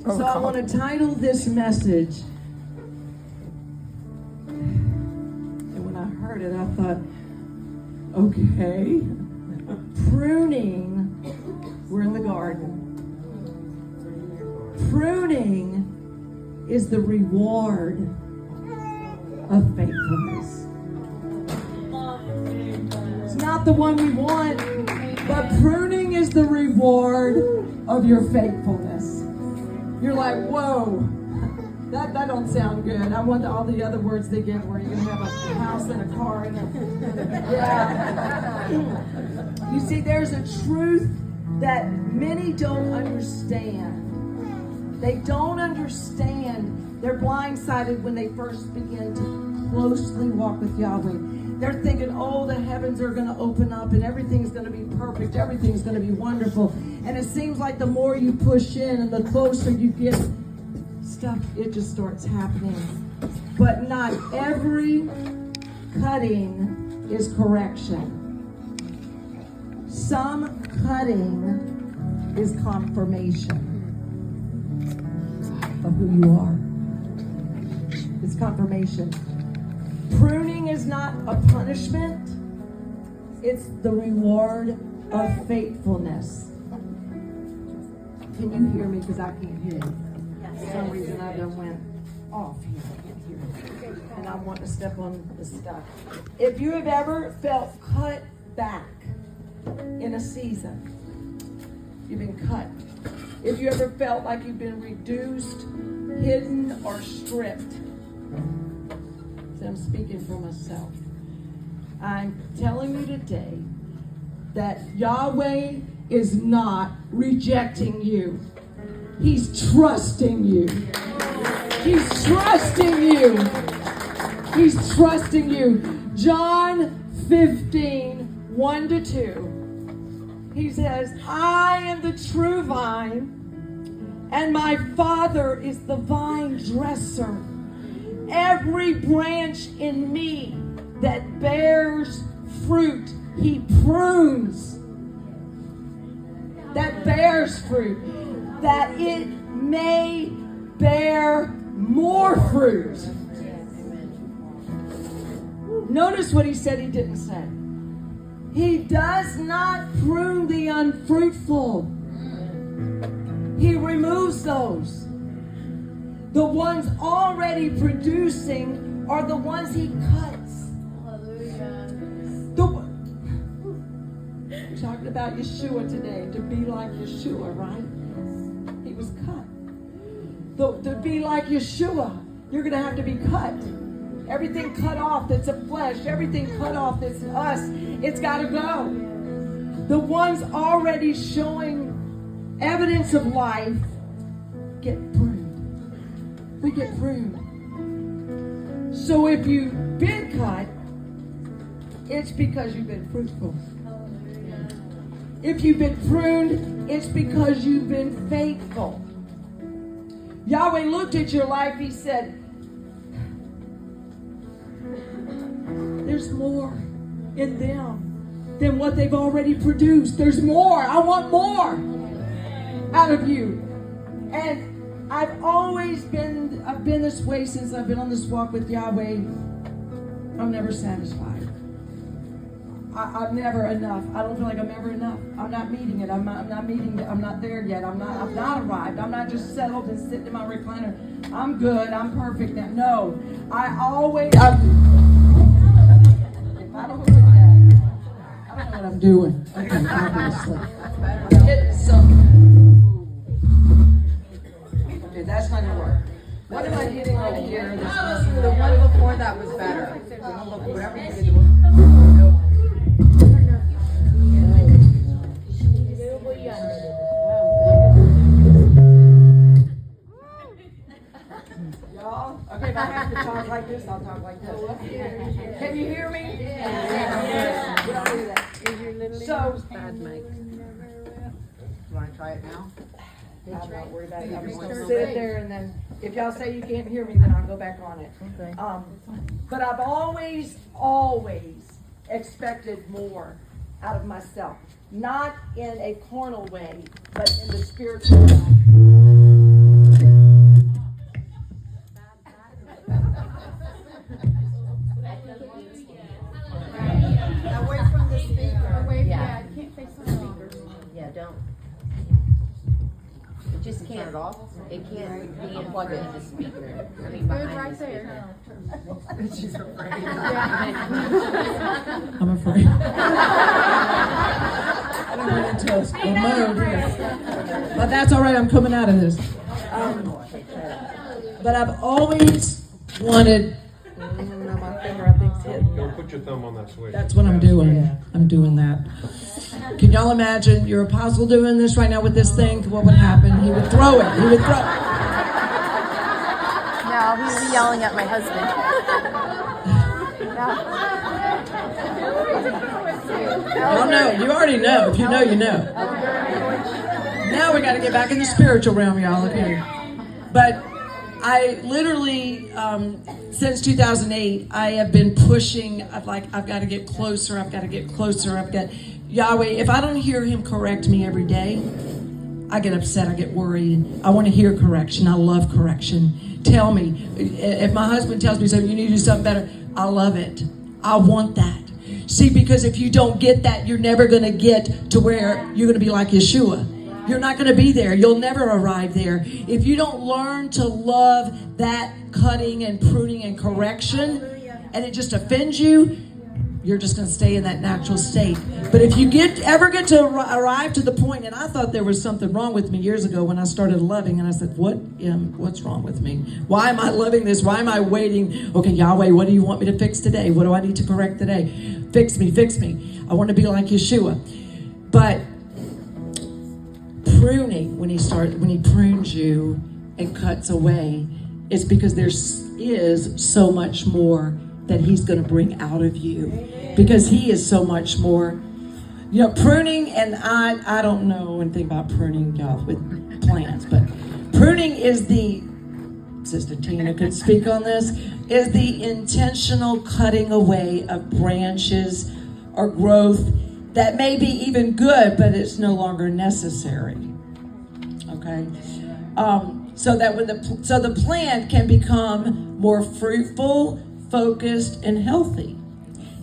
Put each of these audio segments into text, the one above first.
So I want to title this message. And when I heard it, I thought, okay, pruning. We're in the garden. Pruning is the reward of faithfulness. It's not the one we want, but pruning is the reward of your faithfulness. You're like, whoa, that don't sound good. I want all the other words they give where you're going to have a house and a car and yeah. You see, there's a truth that many don't understand. They don't understand. They're blindsided when they first begin to closely walk with Yahweh. They're thinking, oh, the heavens are going to open up and everything's going to be perfect. Everything's going to be wonderful. And it seems like the more you push in and the closer you get, stuff, it just starts happening. But not every cutting is correction. Some cutting is confirmation of who you are. It's confirmation. Pruning is not a punishment. It's the reward of faithfulness. Can you hear me? Because I can't hear you. For some reason I done went off here. I can't hear you. And I want to step on the stuff. If you have ever felt cut back in a season, you've been cut. If you ever felt like you've been reduced, hidden, or stripped, so I'm speaking for myself. I'm telling you today that Yahweh is not rejecting you. He's trusting you. He's trusting you. He's trusting you. John 15, 1-2. He says, I am the true vine, and my Father is the vine dresser. Every branch in me that bears fruit, he prunes. That bears fruit, that it may bear more fruit. Notice what he said he didn't say. He does not prune the unfruitful. He removes those. The ones already producing are the ones he cuts. Hallelujah. We're talking about Yeshua today. To be like Yeshua, right? He was cut. To be like Yeshua, you're going to have to be cut. Everything cut off that's of flesh, everything cut off that's us, it's got to go. The ones already showing evidence of life get pruned. We get pruned. So if you've been cut, it's because you've been fruitful. If you've been pruned, it's because you've been faithful. Yahweh looked at your life, he said, there's more in them than what they've already produced. There's more. I want more out of you. And I've been this way since I've been on this walk with Yahweh. I'm never satisfied. I'm never enough. I don't feel like I'm ever enough. I'm not meeting it. I'm not meeting it. I'm not there yet. I've not arrived. I'm not just settled and sitting in my recliner. I'm good. I'm perfect now. No. I don't know what I'm doing. Okay, obviously. Okay, that's not gonna work. What am I getting over here? The one before that was better. Whatever you did. Y'all? Okay, if I have to talk like this, I'll talk like this. Can you hear me? Yeah. We don't do that. So, You want to try it now? I'm not worried about it. I'm just going to sit there, and then if y'all say you can't hear me, then I'll go back on it. Okay. But I've always expected more out of myself. Not in a carnal way, but in the spiritual way. turn it off? It can't be plugged into the speaker. I mean, It's behind right the there. She's afraid. I'm afraid. I went into a mode. But that's all right. I'm coming out of this. But I've always wanted. My finger, I think, hit. Don't put your thumb on that switch. That's what I'm doing. I'm doing that. Can y'all imagine your apostle doing this right now with this thing? What would happen? He would throw it. He would throw it. No, he's yelling at my husband. Y'all know. You already know. If you know, you know. Now we got to get back in the spiritual realm, y'all. Okay. But I literally, since 2008, I have been pushing. I've got to get closer. I've got to get closer. Yahweh, if I don't hear him correct me every day, I get upset. I get worried. I want to hear correction. I love correction. Tell me. If my husband tells me something, you need to do something better, I love it. I want that. See, because if you don't get that, you're never going to get to where you're going to be like Yeshua. You're not going to be there. You'll never arrive there. If you don't learn to love that cutting and pruning and correction, and it just offends you, you're just going to stay in that natural state. But if you ever get to arrive to the point, and I thought there was something wrong with me years ago when I started loving, and I said, what's wrong with me? Why am I loving this? Why am I waiting? Okay, Yahweh, what do you want me to fix today? What do I need to correct today? Fix me. I want to be like Yeshua. But pruning, when he prunes you and cuts away, it's because there is so much more that he's going to bring out of you, because he is so much more. You know, pruning, and I don't know anything about pruning, y'all, with plants, but pruning is Sister Tina could speak on this, is the intentional cutting away of branches or growth that may be even good, but it's no longer necessary. Okay? So that the plant can become more fruitful, focused, and healthy.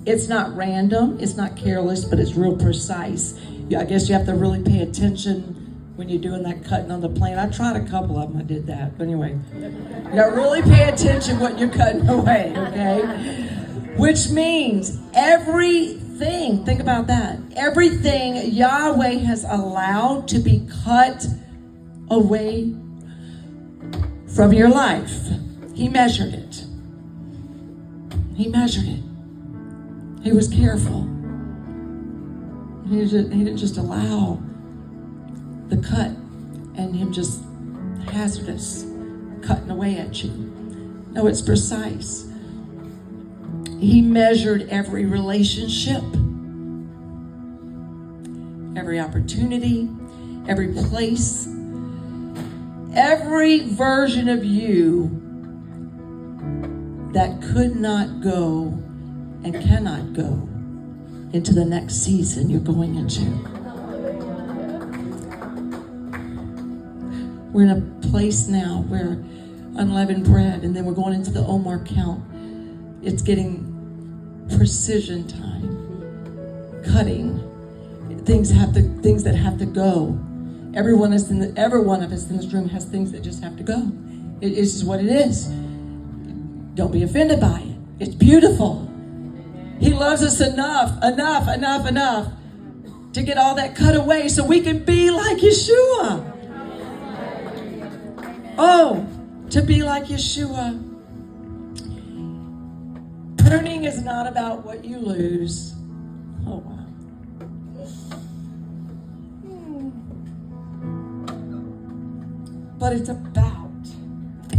It's not random, it's not careless, but it's real precise. I guess you have to really pay attention when you're doing that cutting on the plant. I tried a couple of them, I did that. But anyway, you gotta really pay attention what you're cutting away, okay? Which means everything, think about that, everything Yahweh has allowed to be cut away from your life. He measured it. He measured it. He was careful. He didn't just allow the cut and him just hazardous cutting away at you. No, it's precise. He measured every relationship, every opportunity, every place, every version of you that could not go and cannot go into the next season you're going into. We're in a place now where unleavened bread, and then we're going into the Omar count. It's getting precision time, cutting things that have to go. Every one of us in this room has things that just have to go. It is what it is. Don't be offended by it. It's beautiful. He loves us enough to get all that cut away so we can be like Yeshua. Oh, to be like Yeshua. Pruning is not about what you lose. Oh, wow. But it's about,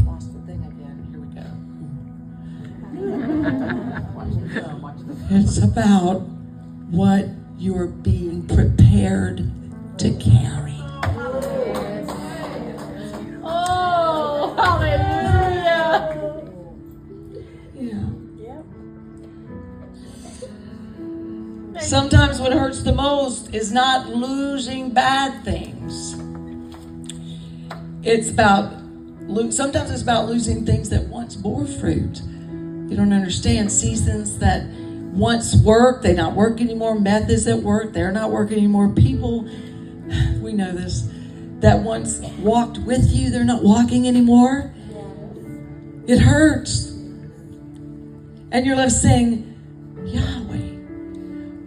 lost the thing again, here we go. It's about what you're being prepared to carry. Oh, hallelujah. Yeah. Sometimes what hurts the most is not losing bad things. Sometimes it's about losing things that once bore fruit. You don't understand. Seasons that once worked, they not work anymore. Methods that work, they're not working anymore. People, we know this. that once walked with you, they're not walking anymore. It hurts. And you're left saying, Yahweh,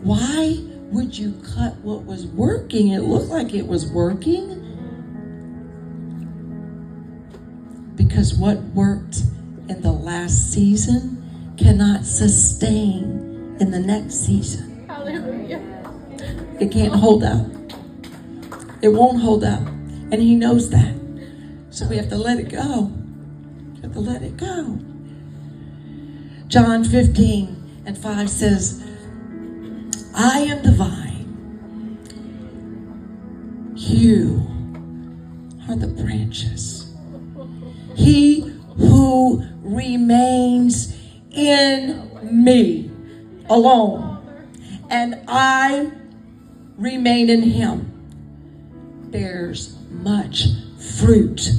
why would you cut what was working? It looked like it was working. Because what worked in the last season cannot sustain in the next season. Hallelujah. It can't hold up. It won't hold up. And he knows that. So we have to let it go. We have to let it go. John 15:5 says, I am the vine. You are the branches. He who remains in me alone, and I remain in him, bears much fruit.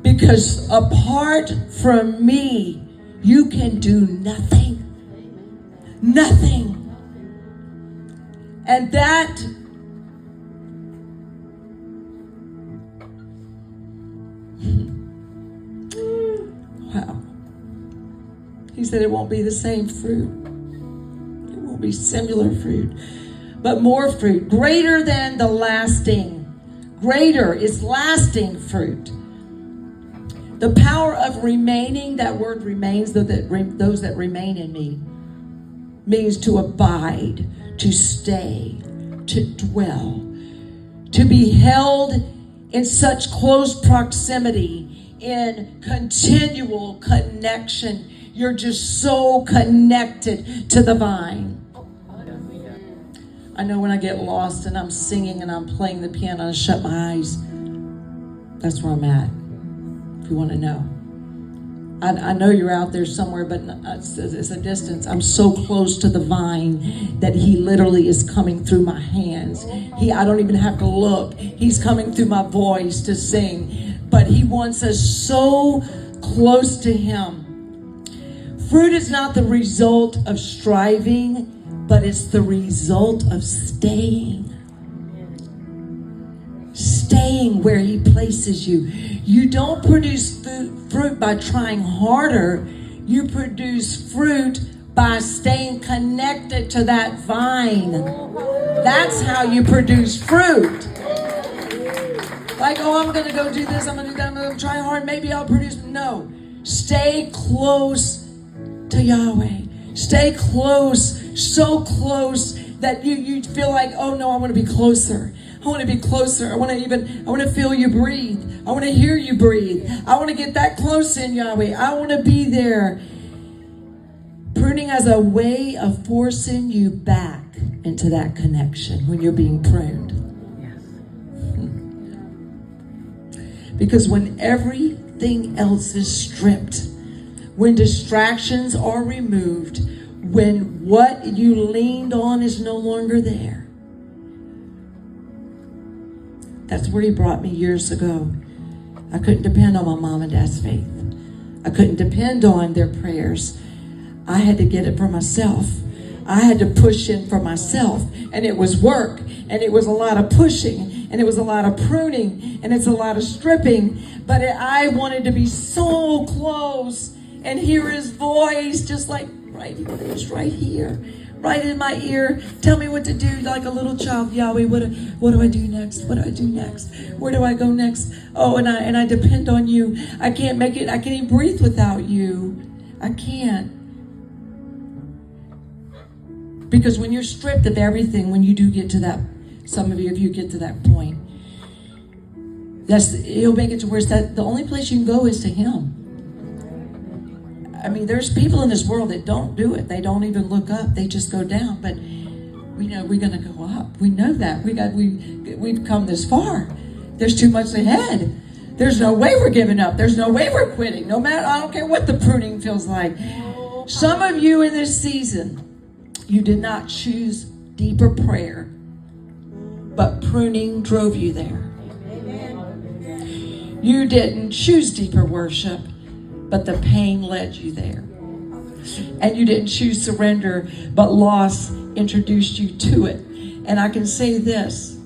Because apart from me, you can do nothing. Nothing. And that wow. He said it won't be the same fruit. It won't be similar fruit, but more fruit, greater than the lasting. Greater is lasting fruit. The power of remaining, that word remains, those that remain in me, means to abide, to stay, to dwell, to be held in such close proximity, in continual connection. You're just so connected to the vine. I know when I get lost and I'm singing and I'm playing the piano, I shut my eyes. That's where I'm at, if you want to know. I know you're out there somewhere, but it's a distance. I'm so close to the vine that he literally is coming through my hands. I don't even have to look. He's coming through my voice to sing. But he wants us so close to him. Fruit is not the result of striving, but it's the result of staying. Staying where he places you. You don't produce fruit by trying harder. You produce fruit by staying connected to that vine. That's how you produce fruit. Like, oh, I'm going to go do this. I'm going to do that. I'm going to try hard. Maybe I'll produce. No. Stay close to Yahweh. Stay close, so close that you feel like, oh no, I want to be closer. I want to be closer. I want to feel you breathe. I want to hear you breathe. I want to get that close in Yahweh. I want to be there. Pruning as a way of forcing you back into that connection when you're being pruned. Because when everything else is stripped, when distractions are removed, when what you leaned on is no longer there. That's where he brought me years ago. I couldn't depend on my mom and dad's faith. I couldn't depend on their prayers. I had to get it for myself. I had to push in for myself. And it was work. And it was a lot of pushing. And it was a lot of pruning. And it's a lot of stripping. But I wanted to be so close and hear his voice just like right here. Right in my ear. Tell me what to do like a little child. Yahweh, what do I do next? What do I do next? Where do I go next? Oh, and I depend on you. I can't make it. I can't even breathe without you. I can't. Because when you're stripped of everything, when you do get to that, some of you, if you get to that point, he'll make it to where it's that the only place you can go is to him. I mean, there's people in this world that don't do it. They don't even look up. They just go down. But we know we're going to go up. We know that. We've come this far. There's too much ahead. There's no way we're giving up. There's no way we're quitting. No matter, I don't care what the pruning feels like. Some of you in this season, you did not choose deeper prayer, but pruning drove you there. You didn't choose deeper worship, but the pain led you there. And you didn't choose surrender, but loss introduced you to it. And I can say this.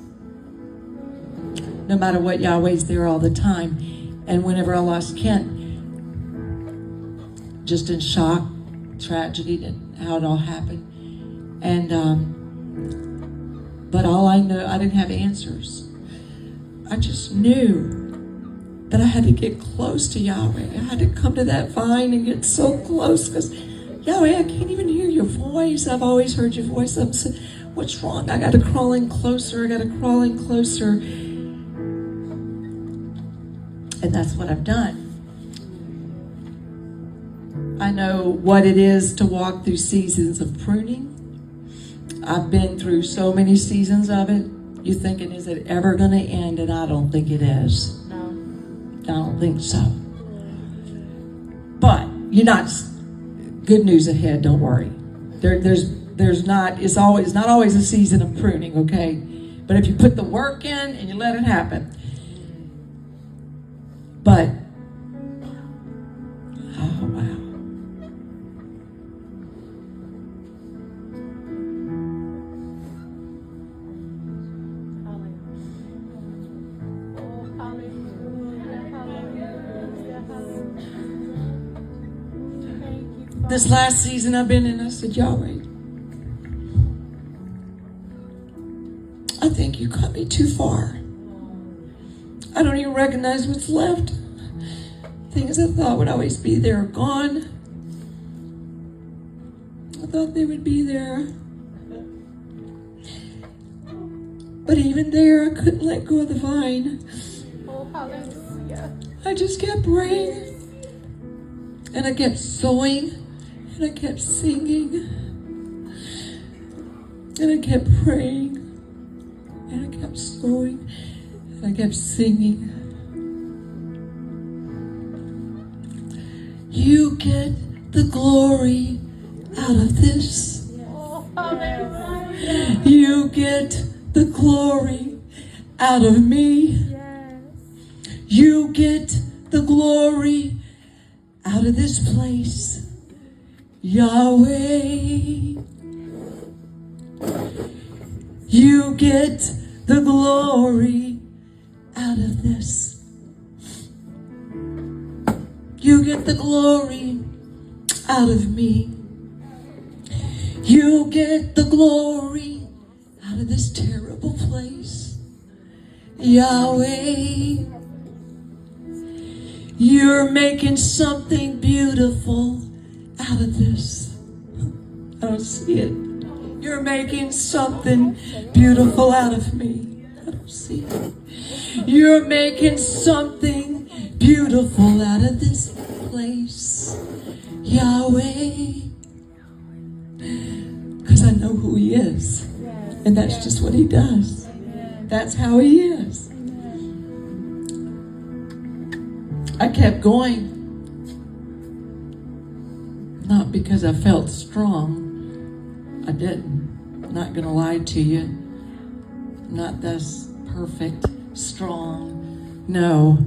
no matter what, Yahweh's there all the time. And whenever I lost Kent, just in shock, tragedy, how it all happened. And but all I know, I didn't have answers. I just knew that I had to get close to Yahweh. I had to come to that vine and get so close, because Yahweh, I can't even hear your voice. I've always heard your voice. I'm so, what's wrong? I got to crawl in closer. I got to crawl in closer. And that's what I've done. I know what it is to walk through seasons of pruning. I've been through so many seasons of it. You're thinking, is it ever going to end? And I don't think it is. No. I don't think so. But you're not. Good news ahead. Don't worry. There's not. It's not always a season of pruning. Okay, but if you put the work in and you let it happen. But oh wow. This last season I've been in, I said, Yahweh, I think you cut me too far. I don't even recognize what's left. Things I thought would always be there are gone. I thought they would be there. But even there, I couldn't let go of the vine. Oh, hallelujah. I just kept praying. And I kept sowing. And I kept singing. And I kept praying. And I kept sowing. And I kept singing. You get the glory out of this. Oh, hallelujah. You get the glory out of me. Yes. You get the glory out of this place. Yahweh, you get the glory out of this. You get the glory out of me. You get the glory out of this terrible place. Yahweh, you're making something beautiful out of this. I don't see it. You're making something beautiful out of me. I don't see it. You're making something beautiful out of this place. Yahweh. Because I know who he is. And that's just what he does. That's how he is. I kept going. Not because I felt strong. I didn't. I'm not going to lie to you. I'm not this perfect, strong. No.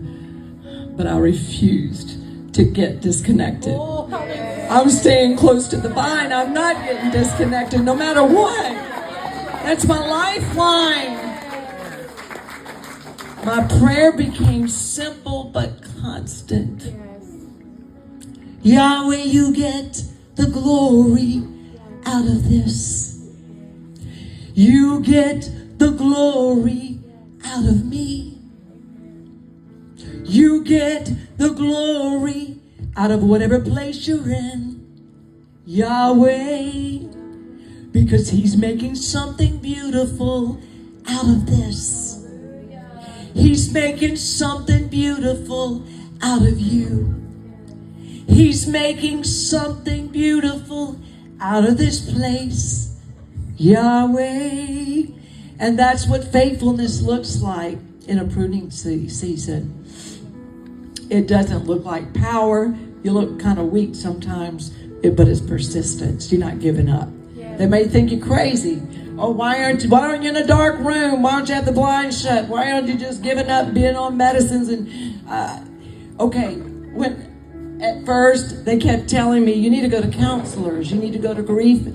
But I refused to get disconnected. Oh, hallelujah. I'm staying close to the vine. I'm not getting disconnected no matter what. That's my lifeline. My prayer became simple but constant. Yahweh, you get the glory out of this. You get the glory out of me. You get the glory out of whatever place you're in. Yahweh, because he's making something beautiful out of this. He's making something beautiful out of you. He's making something beautiful out of this place, Yahweh. And that's what faithfulness looks like in a pruning season. It doesn't look like power. You look kind of weak sometimes, but it's persistence. You're not giving up. They may think you're crazy. Oh, why aren't you in a dark room? Why don't you have the blinds shut? Why aren't you just giving up being on medicines? And at first, they kept telling me, you need to go to counselors, you need to go to grief,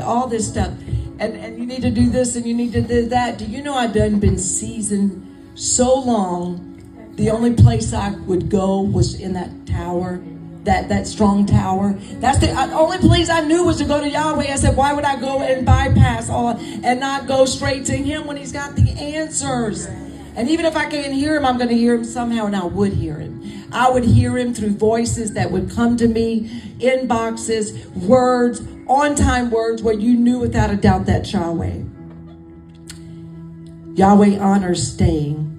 all this stuff. And you need to do this and you need to do that. Do you know I've been seasoned so long, the only place I would go was in that tower, that strong tower. That's the only place I knew was to go to Yahweh. I said, why would I go and bypass all and not go straight to him when he's got the answers? And even if I can't hear him, I'm going to hear him somehow, and I would hear him. I would hear him through voices that would come to me, inboxes, words, on-time words where you knew without a doubt that Yahweh. Yahweh honors staying.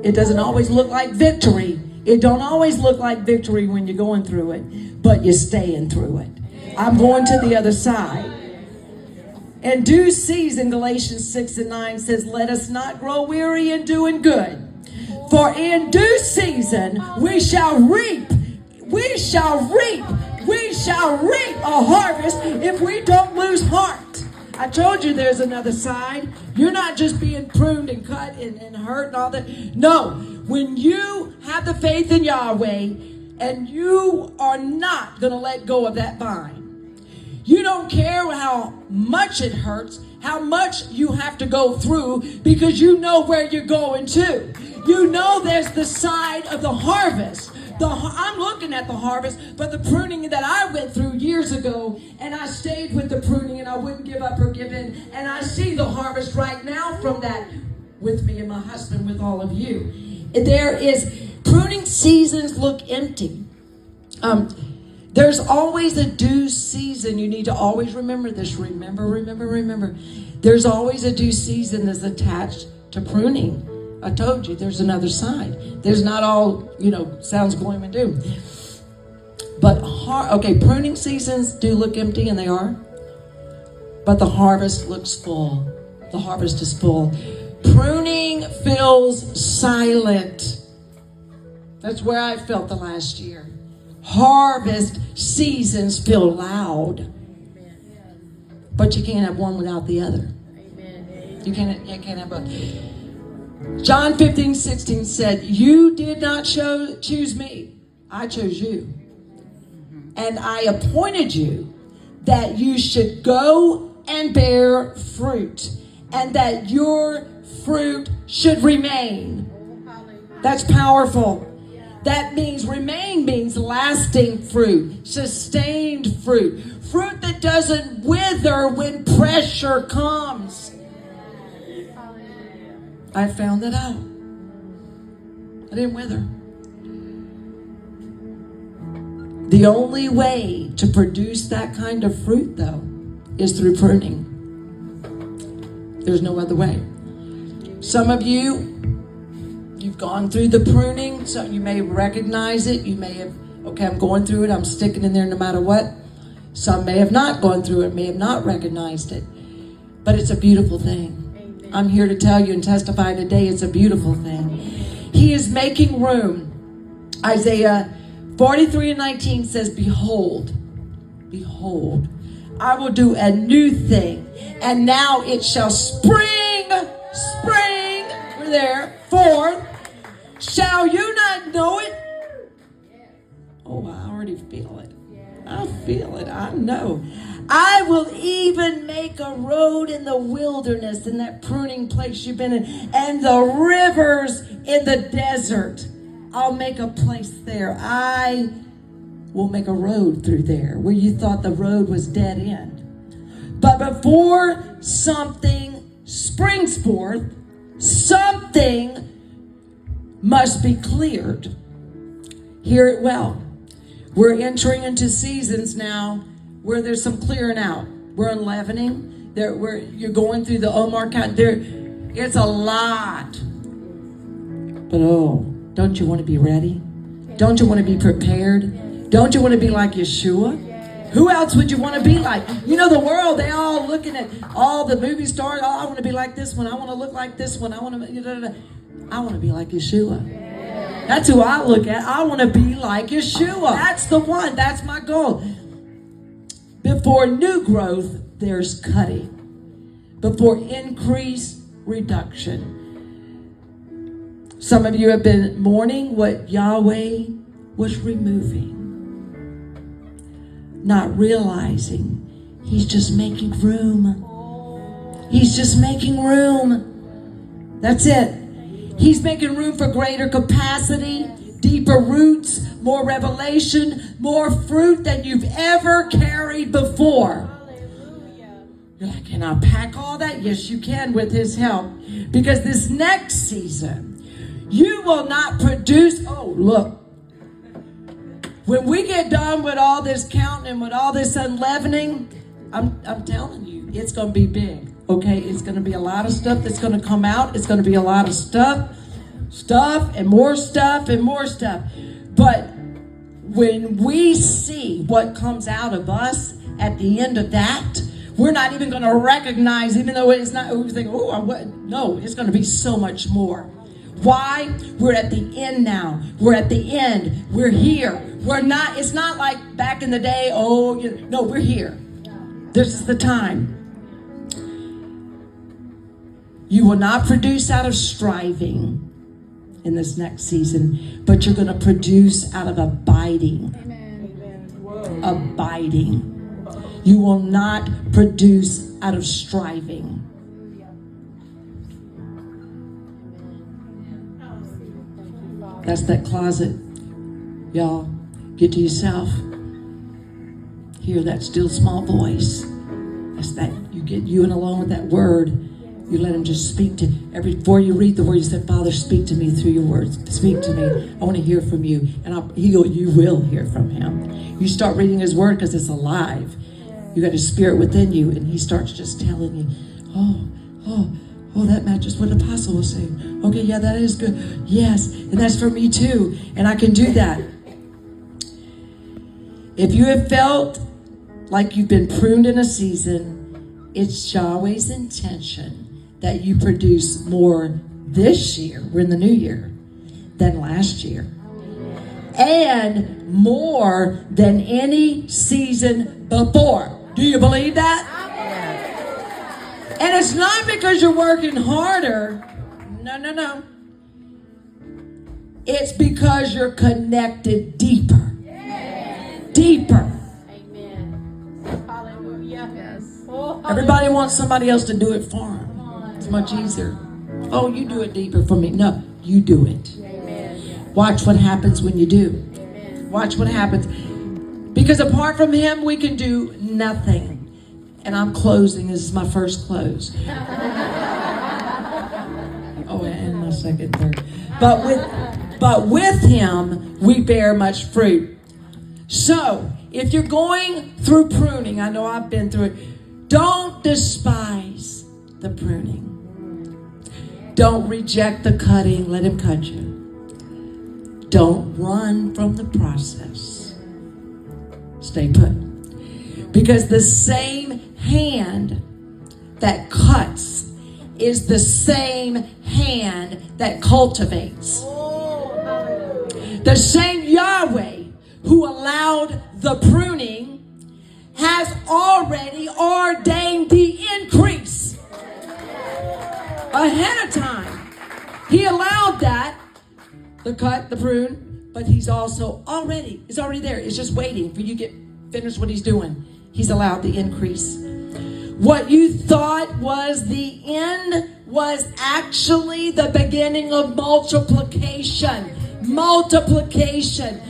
It doesn't always look like victory. It don't always look like victory when you're going through it, but you're staying through it. I'm going to the other side. In due season, Galatians 6:9 says, let us not grow weary in doing good. For in due season, we shall reap. We shall reap. We shall reap a harvest if we don't lose heart. I told you there's another side. You're not just being pruned and cut and hurt and all that. No, when you have the faith in Yahweh and you are not going to let go of that vine. You don't care how much it hurts, how much you have to go through, because you know where you're going to. You know there's the side of the harvest. I'm looking at the harvest, but the pruning that I went through years ago, and I stayed with the pruning and I wouldn't give up or give in. And I see the harvest right now from that with me and my husband, with all of you. There is, pruning seasons look empty. There's always a due season. You need to always remember this. Remember. There's always a due season that's attached to pruning. I told you there's another side. There's not all, sounds gloom and doom. But, pruning seasons do look empty, and they are. But the harvest looks full. The harvest is full. Pruning feels silent. That's where I felt the last year. Harvest seasons feel loud. But you can't have one without the other. You can't have both. John 15:16 said, you did not choose me. I chose you. And I appointed you that you should go and bear fruit, and that your fruit should remain. That's powerful. That means remain means lasting fruit, sustained fruit, fruit that doesn't wither when pressure comes. I found that out. I didn't wither. The only way to produce that kind of fruit, though, is through pruning. There's no other way. Some of you, you've gone through the pruning, so you may recognize it. You may have, I'm going through it. I'm sticking in there no matter what. Some may have not gone through it, may have not recognized it. But it's a beautiful thing. I'm here to tell you and testify today, it's a beautiful thing. He is making room. Isaiah 43:19 says, behold, I will do a new thing, and now it shall spring, we're there, forth. Shall you not know it? Oh, I already feel it. I feel it. I know. I will even make a road in the wilderness, in that pruning place you've been in, and the rivers in the desert. I'll make a place there. I will make a road through there where you thought the road was dead end. But before something springs forth, something must be cleared. Hear it well. We're entering into seasons now where there's some clearing out. We're unleavening. You're going through the Omar count. It's a lot. But don't you want to be ready? Don't you want to be prepared? Don't you want to be like Yeshua? Who else would you want to be like? The world, they all looking at all the movie stars. I want to be like this one. I want to look like this one. I want to be like Yeshua. That's who I look at. I want to be like Yeshua. That's the one. That's my goal. Before new growth, there's cutting. Before increase, reduction. Some of you have been mourning what Yahweh was removing. Not realizing He's just making room. He's just making room. That's it. He's making room for greater capacity, deeper roots, more revelation, more fruit than you've ever carried before. You're like, can I pack all that? Yes, you can with his help. Because this next season, you will not produce. Oh, look. When we get done with all this counting and with all this unleavening, I'm telling you, it's going to be big. Okay, it's going to be a lot of stuff that's going to come out. It's going to be a lot of stuff and more stuff and more stuff. But when we see what comes out of us at the end of that, we're not even going to recognize, even though it's not, we think, oh, no, it's going to be so much more. Why? We're at the end now. We're at the end. We're here. We're not, it's not like back in the day, no, we're here. This is the time. You will not produce out of striving in this next season, but you're going to produce out of abiding. Amen. Abiding. You will not produce out of striving. That's that closet. Y'all, get to yourself. Hear that still small voice. That's that. You get you and alone with that word. You let him just speak to before you read the word. You say, Father, speak to me through your words. Speak to me. I want to hear from you, and you will hear from him. You start reading his word because it's alive. You got his spirit within you, and he starts just telling you, oh, that matches what the apostle was saying. Okay, yeah, that is good. Yes, and that's for me too, and I can do that. If you have felt like you've been pruned in a season, it's Yahweh's intention that you produce more this year, we're in the new year, than last year. And more than any season before. Do you believe that? And it's not because you're working harder. No. It's because you're connected deeper. Deeper. Amen. Hallelujah. Yes. Everybody wants somebody else to do it for them. It's much easier. Oh, you do it deeper for me. No, you do it. Amen. Watch what happens when you do. Amen. Watch what happens. Because apart from him, we can do nothing. And I'm closing. This is my first close. And my second, third. But with him, we bear much fruit. So, if you're going through pruning, I know I've been through it, don't despise the pruning. Don't reject the cutting. Let him cut you. Don't run from the process. Stay put. Because the same hand that cuts is the same hand that cultivates. The same Yahweh who allowed the pruning has already ordained the increase ahead of time. He allowed that, the cut, the prune, but he's also it's already there. It's just waiting for you to finish what he's doing. He's allowed the increase. What you thought was the end was actually the beginning of multiplication. Multiplication.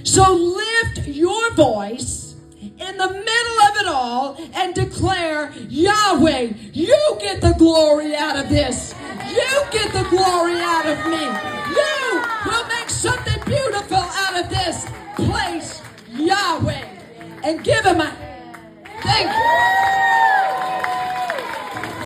So lift your voice in the middle of it all and declare, Yahweh, you get the glory out of this. You get the glory out of me. You will make something beautiful out of this place, Yahweh. And give him a thank you.